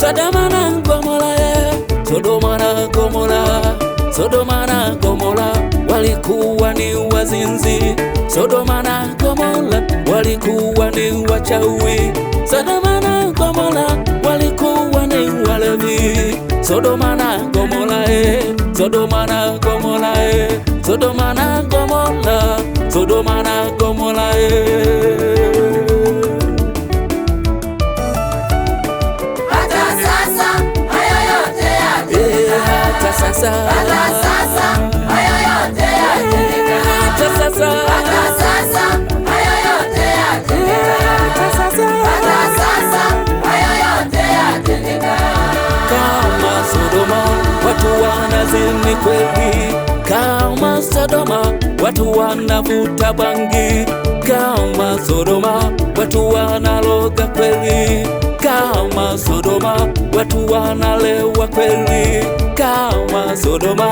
Sodoma na Gomora, Sodoma na Gomora, Sodoma na Gomora walikuwa ni wazinzi. Sodoma na Gomora walikuwa ni wachawi. Sodoma na Gomora walikuwa ni walevi. Sodoma na Gomora, Sodoma na Gomora, Sodoma na Gomora, Sodoma na Gomora. Hata sasa hayo yote yatendeka. Hata sasa hayo yote yatendeka. Hata sasa hayo yote yatendeka. Hata sasa hayo yote yatendeka. Kama Sodoma watu wanazini kweli, kama Sodoma watu wanavuta bangi, kama Sodoma watu wanaloga kweli, kama Sodoma watu wanalewa kweli, kama Sodoma,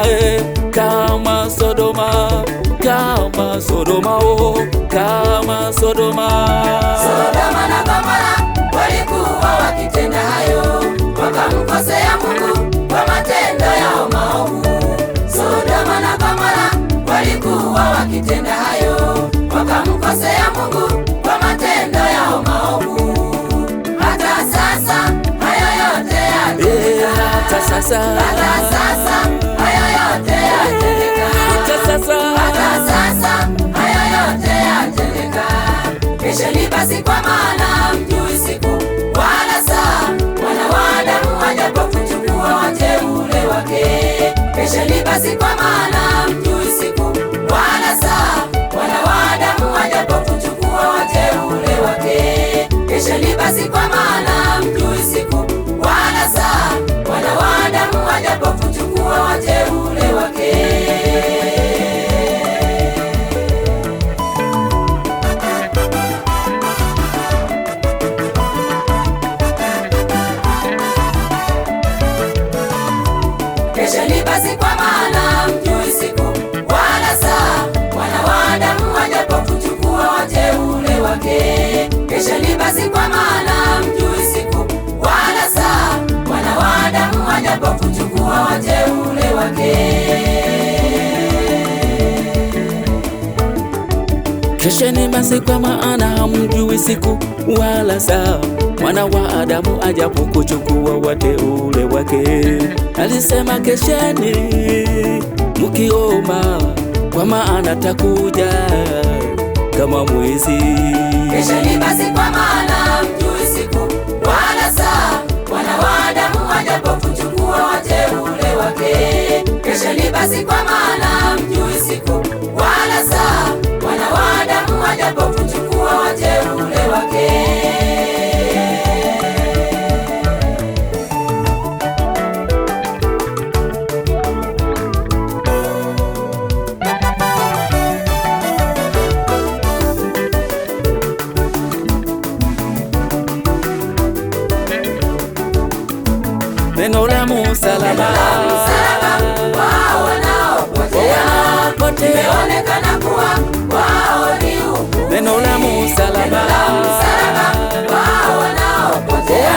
kama Sodoma, kama Sodoma, oh, kama Sodoma. Sodoma na Gomora walikuwa wakitenda hayo, wakamkosea Mungu kwa matendo yao maovu. Sodoma na Gomora walikuwa wakitenda hayo, wakamkosea Mungu kwa matendo yao maovu. Hata sasa hayo yote yatendeka. Hata sasa hayo yote yatendeka. Hata sasa hayo yote yatendeka. Kesheni basi, kwa maana mjui siku wala saa Mwana wa Adamu ajapo kuchukua wateule wake. Kesheni basi, kwa maana mjui siku wala saa Mwana wa Adamu ajapo kuchukua wateule wake. Kesheni basi, kwa maana mjui siku wala saa Mwana wa Adamu ajapo kuchukua wateule wake. Kesheni basi, kwa maana mjui siku wala saa Mwana wa Adamu ajapo kuchukua wateule wake. Kesheni basi, kwa maana mjui siku wala saa Mwana wa Adamu ajapo kuchukua wateule wake. Kesheni basi, kwa maana hamjui siku wala saa Mwana wa Adamu ajapo kuchukua wateule wake. Alisema kesheni mukiomba, kwa maana takuja kama mwizi. Kesheni basi, kwa maana mjui siku wala saa Mwana wa Adamu ajapo kuchukua wateule wake. Kesheni basi, kwa maana mjui siku wala saa Mwana wa Adamu ajapo kuchukua wateule wake. Neno la msalaba wao wanaopotea imeonekana kuwa wao ni hukumu. Neno la msalaba wao wanaopotea